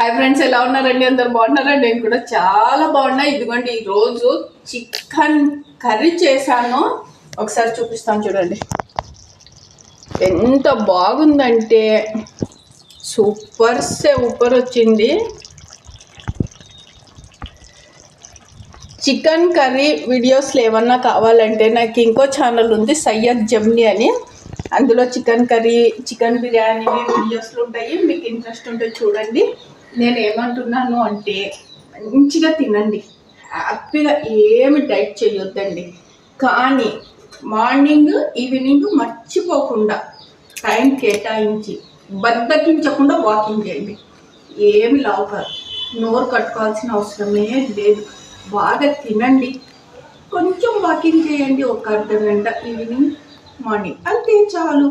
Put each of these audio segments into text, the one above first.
Hi friends, ఎలా ఉన్నారండి? అందరు బాగున్నారా? నేను కూడా చాలా బాగున్నా. ఇదిగోండి, ఈరోజు చికెన్ కర్రీ చేశాను. ఒకసారి చూపిస్తాను చూడండి. ఎంత బాగుందంటే సూపర్ వచ్చింది. చికెన్ కర్రీ వీడియోస్లో ఏమన్నా కావాలంటే నాకు ఇంకో ఛానల్ ఉంది, సయ్యద్ జమ్ని అని. అందులో చికెన్ కర్రీ, చికెన్ బిర్యానీ వీడియోస్లు ఉంటాయి. మీకు ఇంట్రెస్ట్ ఉంటే చూడండి. నేను ఏమంటున్నాను అంటే, మంచిగా తినండి, హ్యాపీగా, ఏమి డైట్ చేయొద్దండి. కానీ మార్నింగ్ ఈవినింగ్ మర్చిపోకుండా టైం కేటాయించి బద్దకించకుండా వాకింగ్ చేయండి. ఏమి లావు కాదు, నోరు కట్టుకోవాల్సిన అవసరమే లేదు. బాగా తినండి, కొంచెం వాకింగ్ చేయండి, ఒక అర్ధగంట ఈవినింగ్ మార్నింగ్, అంతే చాలు.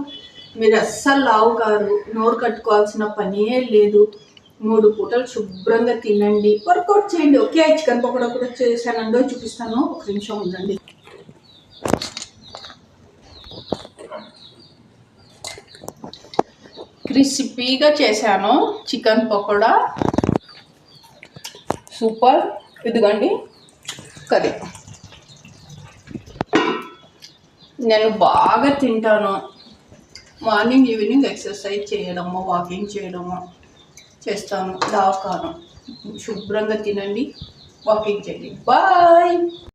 మీరు అస్సలు లావు కారు, నోరు కట్టుకోవాల్సిన పనే లేదు. 3 పూటలు శుభ్రంగా తినండి, వర్కౌట్ చేయండి. ఓకే, చికెన్ పకోడా కూడా చేశానండో చూపిస్తాను, ఒక నిమిషం ఉందండి. క్రిస్పీగా చేశాను చికెన్ పకోడా, సూపర్. ఇదిగోండి కర్రీ. నేను బాగా తింటాను. మార్నింగ్ ఈవినింగ్ ఎక్సర్సైజ్ చేయడము, వాకింగ్ చేయడము చేస్తాను. లావు కాను. శుభ్రంగా తినండి, వాకింగ్ చేయండి. బాయ్.